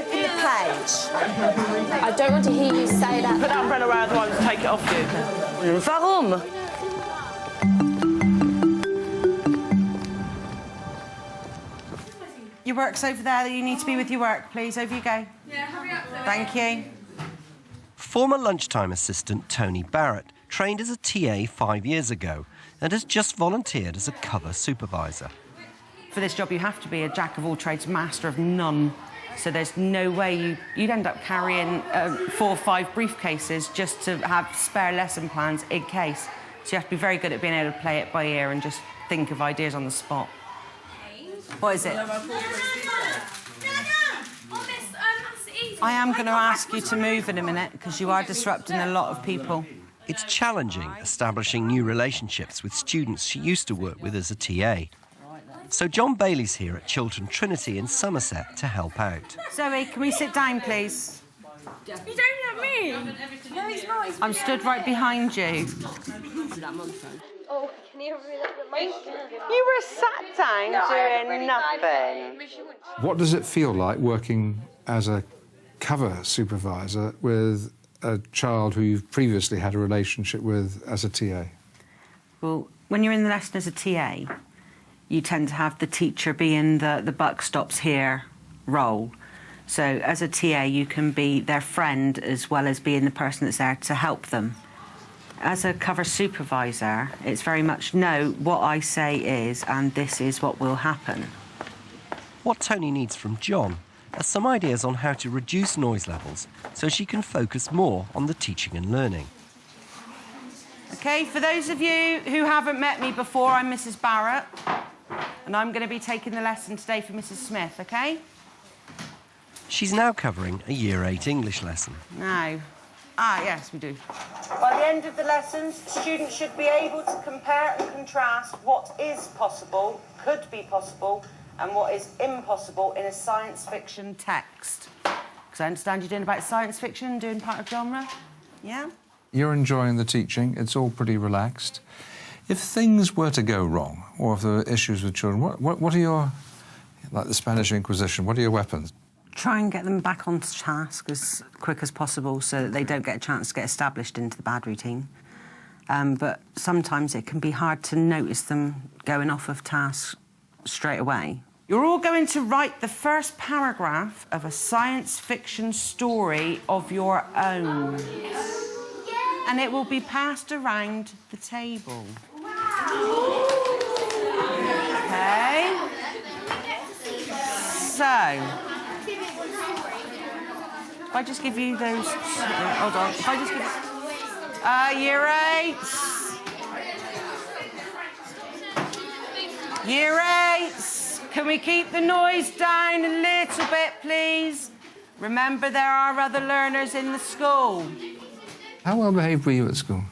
open the page. I don't want to hear you say that. Put that umbrella around the one, take it off you. Warum? Your work's over there. You need to be with your work, please. Over you go. Yeah, hurry up, Chloe. Thank you. Former lunchtime assistant Tony Barrett trained as a TA 5 years ago and has just volunteered as a cover supervisor. For this job, you have to be a jack of all trades, master of none. So there's no way you'd end up carrying 4 or 5 briefcases just to have spare lesson plans in case. So you have to be very good at being able to play it by ear and just think of ideas on the spot. What is it? I am going to ask you to move in a minute because you are disrupting a lot of people. It's challenging establishing new relationships with students she used to work with as a TA. So John Bailey's here at Chiltern Trinity in Somerset to help out. Zoe, can we sit down, please? You don't have me. No, he's not. I'm stood right behind you. Oh, can you read that? You were sat down doing nothing. What does it feel like working as a cover supervisor with a child who you've previously had a relationship with as a TA? Well, when you're in the lesson as a TA, you tend to have the teacher being the buck stops here role. So as a TA, you can be their friend as well as being the person that's there to help them. As a cover supervisor, it's very much, no, what I say is, and this is what will happen. What Tony needs from John are some ideas on how to reduce noise levels so she can focus more on the teaching and learning. OK, for those of you who haven't met me before, I'm Mrs. Barrett, and I'm going to be taking the lesson today for Mrs. Smith, OK? She's now covering a Year 8 English lesson. Now, yes, we do. By the end of the lessons, students should be able to compare and contrast what is possible, could be possible, and what is impossible in a science fiction text. Because I understand you're doing about science fiction, doing part of genre, yeah? You're enjoying the teaching, it's all pretty relaxed. If things were to go wrong, or if there were issues with children, what are your, like the Spanish Inquisition, what are your weapons? Try and get them back on task as quick as possible so that they don't get a chance to get established into the bad routine. But sometimes it can be hard to notice them going off of task straight away. You're all going to write the first paragraph of a science fiction story of your own. And it will be passed around the table. OK? So, if I just give you those... hold on. If I just give... Year 8. Year 8. Can we keep the noise down a little bit, please? Remember, there are other learners in the school. How well behaved were you at school?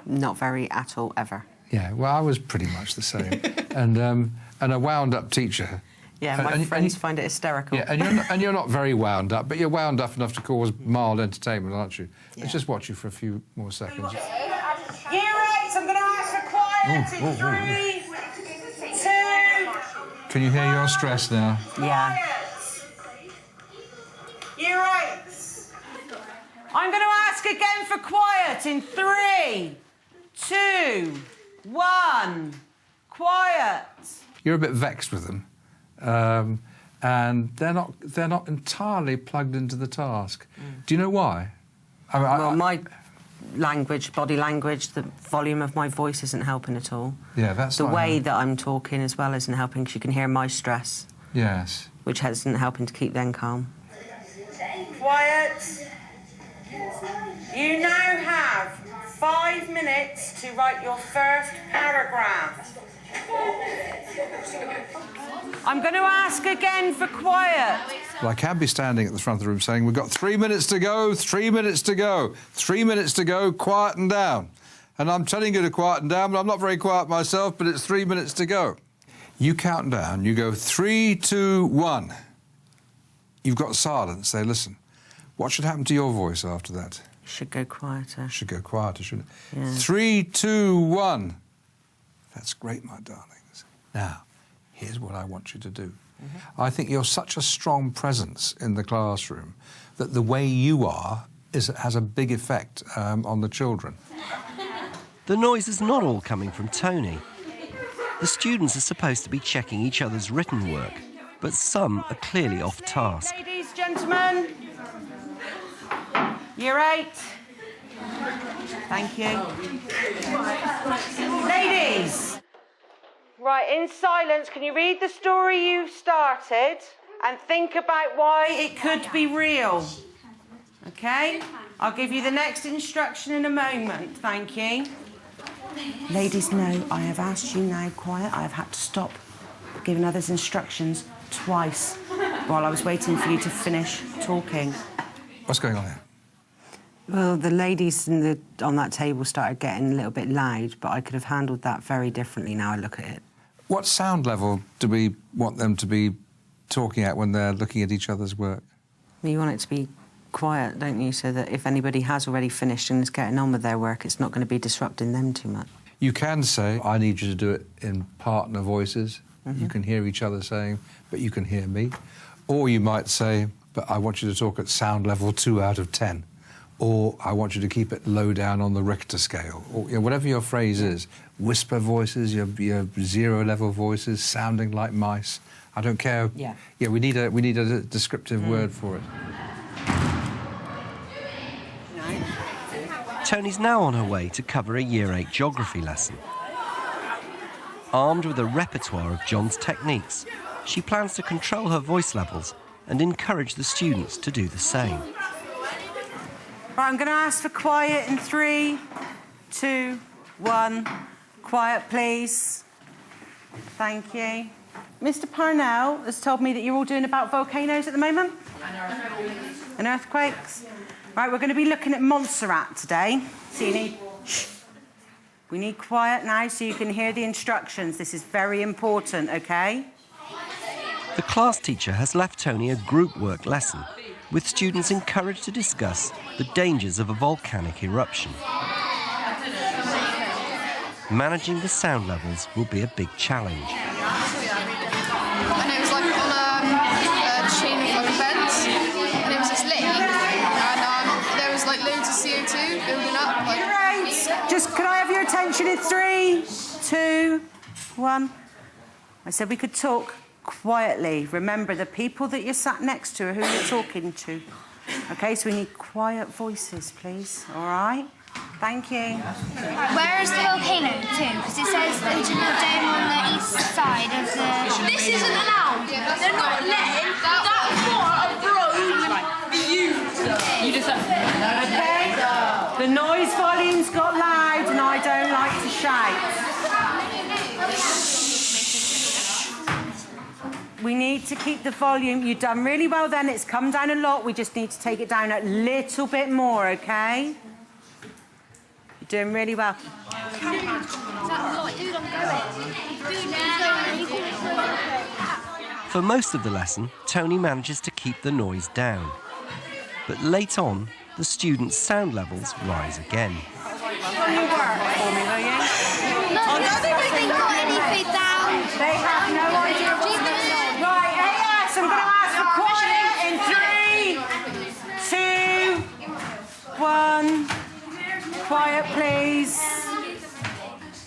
Not very at all, ever. Yeah, well, I was pretty much the same. and a wound-up teacher. Yeah, my friends find it hysterical. Yeah, and you're not very wound up, but you're wound up enough to cause mild entertainment, aren't you? Yeah. Let's just watch you for a few more seconds. Year 8, I'm going to ask for quiet in 3, 2... Can you hear your stress now? Yeah. Year 8. I'm going to ask again for quiet in 3, 2, 1. Quiet. You're a bit vexed with them. And they're not entirely plugged into the task. Do you know why? I mean, well, my language, body language, the volume of my voice isn't helping at all. Yeah, that's the way that I'm talking as well isn't helping. 'Cause you can hear my stress. Yes. Which isn't helping to keep them calm. Quiet. You now have 5 minutes to write your first paragraph. I'm going to ask again for quiet. Well, I can be standing at the front of the room saying, we've got 3 minutes to go, 3 minutes to go, 3 minutes to go, quieten down. And I'm telling you to quieten down, but I'm not very quiet myself, but it's 3 minutes to go. You count down, you go 3, 2, 1. You've got silence, say, listen. What should happen to your voice after that? Should go quieter. Should go quieter, shouldn't it? Yeah. 3, 2, 1. That's great, my darlings. Now, here's what I want you to do. I think you're such a strong presence in the classroom that the way you are has a big effect on the children. The noise is not all coming from Tony. The students are supposed to be checking each other's written work, but some are clearly off task. Ladies, gentlemen. Year 8. Thank you. Ladies. Right, in silence, can you read the story you've started and think about why it could be real? OK? I'll give you the next instruction in a moment. Thank you. Ladies, no, I have asked you now, quiet. I have had to stop giving others instructions twice while I was waiting for you to finish talking. What's going on here? Well, the ladies on that table started getting a little bit loud, but I could have handled that very differently now I look at it. What sound level do we want them to be talking at when they're looking at each other's work? You want it to be quiet, don't you, so that if anybody has already finished and is getting on with their work, it's not going to be disrupting them too much. You can say, I need you to do it in partner voices. You can hear each other saying, but you can hear me. Or you might say, but I want you to talk at sound level 2 out of 10. Or I want you to keep it low down on the Richter scale. Or whatever your phrase is. Whisper voices, your 0 level voices, sounding like mice. I don't care. Yeah. Yeah, we need a descriptive word for it. Tony's now on her way to cover a Year 8 geography lesson. Armed with a repertoire of John's techniques, she plans to control her voice levels and encourage the students to do the same. Right, I'm going to ask for quiet in 3, 2, 1. Quiet, please. Thank you. Mr. Parnell has told me that you're all doing about volcanoes at the moment. And earthquakes. Right, we're going to be looking at Montserrat today. So you need... We need quiet now so you can hear the instructions. This is very important, OK? The class teacher has left Tony a group work lesson, with students encouraged to discuss the dangers of a volcanic eruption. Managing the sound levels will be a big challenge. And it was like on a chain of events, and it was this lake, and there was like loads of CO2 building up. Like, Just, could I have your attention in 3, 2, 1? I said we could talk quietly. Remember, the people that you're sat next to are who you're talking to. OK, so we need quiet voices, please. All right? Thank you. Where is the volcano too? Because it says original dome on the east side of the... This isn't allowed. They're not letting that part of road be used. You just OK? The noise volume's got loud and I don't like to shout. We need to keep the volume. You've done really well then. It's come down a lot. We just need to take it down a little bit more, OK? You're doing really well. For most of the lesson, Tony manages to keep the noise down. But late on, the students' sound levels rise again. You work for me, will you? No, I don't think they got anything down. They have no idea what's going on. Right, AS, I'm going to ask for quiet in 3, 2, 1. Quiet, please.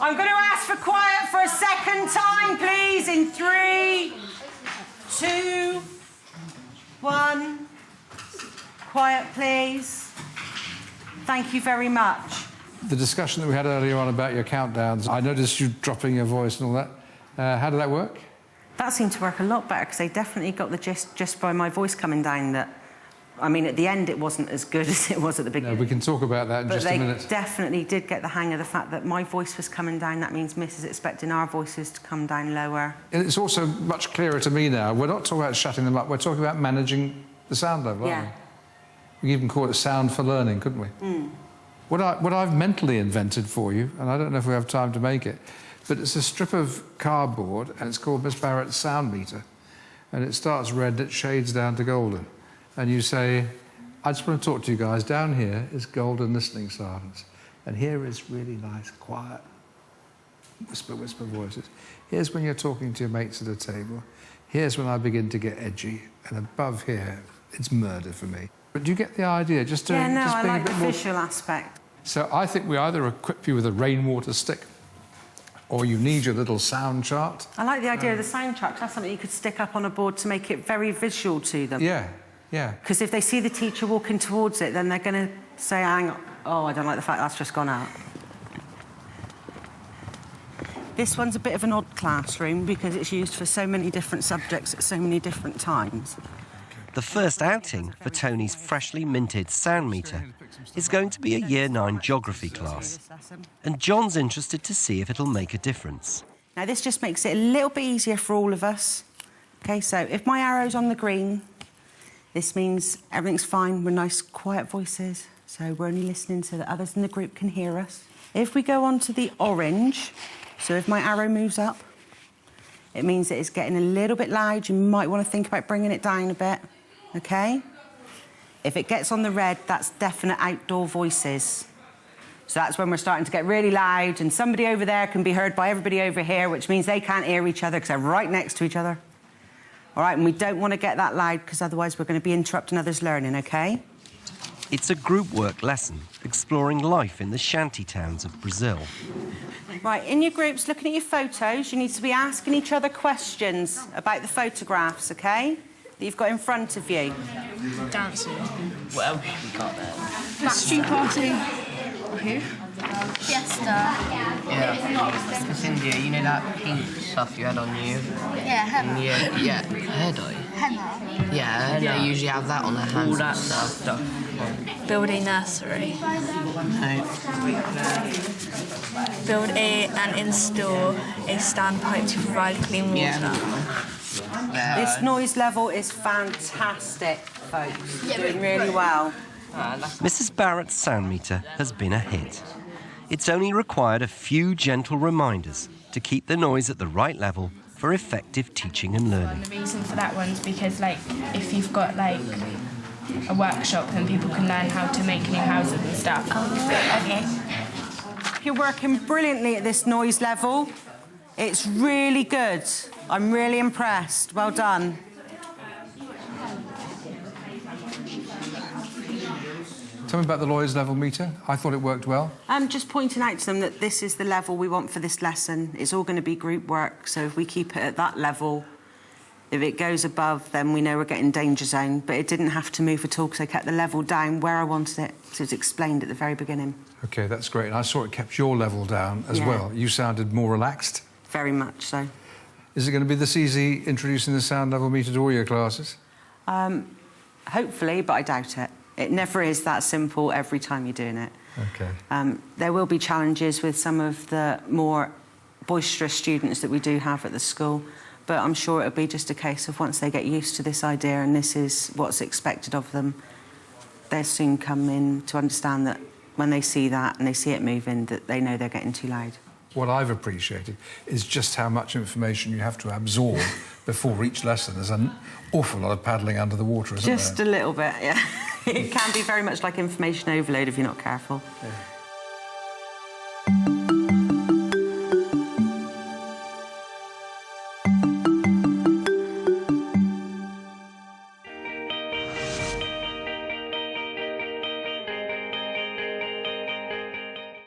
I'm going to ask for quiet for a second time, please, in 3, 2, 1. Quiet, please. Thank you very much. The discussion that we had earlier on about your countdowns, I noticed you dropping your voice and all that. How did that work? That seemed to work a lot better because they definitely got the gist just by my voice coming down that... I mean, at the end, it wasn't as good as it was at the beginning. No, we can talk about that in just a minute. But they definitely did get the hang of the fact that my voice was coming down. That means Miss is expecting our voices to come down lower. And it's also much clearer to me now. We're not talking about shutting them up. We're talking about managing the sound level, aren't we? We could even call it sound for learning, couldn't we? What I've mentally invented for you, and I don't know if we have time to make it, but it's a strip of cardboard, and it's called Miss Barrett's sound meter. And it starts red, it shades down to golden. And you say, I just want to talk to you guys. Down here is golden listening silence. And here is really nice, quiet, whisper, whisper voices. Here's when you're talking to your mates at a table. Here's when I begin to get edgy, and above here, it's murder for me. But do you get the idea? Just doing, Yeah, no, just I being a like the bit more... visual aspect. So I think we either equip you with a rainwater stick, or you need your little sound chart. I like the idea of the sound chart. That's something you could stick up on a board to make it very visual to them. Yeah, yeah. Because if they see the teacher walking towards it, then they're going to say, hang on, oh, I don't like the fact that's just gone out. This one's a bit of an odd classroom because it's used for so many different subjects at so many different times. The first outing for Tony's freshly minted sound meter is going to be a Year 9 geography class. And John's interested to see if it'll make a difference. Now, this just makes it a little bit easier for all of us. OK, so if my arrow's on the green, this means everything's fine. We're nice, quiet voices, so we're only listening so that others in the group can hear us. If we go on to the orange, so if my arrow moves up, it means that it's getting a little bit loud. You might want to think about bringing it down a bit, OK? If it gets on the red, that's definite outdoor voices. So that's when we're starting to get really loud, and somebody over there can be heard by everybody over here, which means they can't hear each other because they're right next to each other. All right, and we don't want to get that loud because otherwise we're going to be interrupting others' learning, OK? It's a group work lesson exploring life in the shanty towns of Brazil. Right, in your groups, looking at your photos, you need to be asking each other questions about the photographs, OK? That you've got in front of you. Dancing. What else have we got there? Street party. Who? Fiesta. Yeah. It's India, you know that pink stuff you had on you? Yeah, henna. Yeah. Hair dye? Henna. Yeah, they usually have that on their hands. All that and stuff. Build a nursery. Build and install a standpipe to provide clean water. Yeah. This noise level is fantastic, folks. You're doing really well. Mrs. Barrett's sound meter has been a hit. It's only required a few gentle reminders to keep the noise at the right level for effective teaching and learning. The reason for that one's because, like, if you've got, like, a workshop, then people can learn how to make new houses and stuff. Okay. You're working brilliantly at this noise level. It's really good. I'm really impressed. Well done. Tell me about the noise level meter. I thought it worked well. I'm just pointing out to them that this is the level we want for this lesson. It's all going to be group work, so if we keep it at that level, if it goes above, then we know we're getting danger zone. But it didn't have to move at all because I kept the level down where I wanted it. So it's explained at the very beginning. OK, that's great. And I saw it kept your level down as well. You sounded more relaxed. Very much so. Is it going to be this easy introducing the sound level meter to all your classes? Hopefully, but I doubt it. It never is that simple every time you're doing it. OK. There will be challenges with some of the more boisterous students that we do have at the school, but I'm sure it'll be just a case of once they get used to this idea and this is what's expected of them, they'll soon come in to understand that when they see that and they see it moving, that they know they're getting too loud. What I've appreciated is just how much information you have to absorb before each lesson. There's an awful lot of paddling under the water, isn't there? Just a little bit, yeah. It can be very much like information overload if you're not careful. Yeah.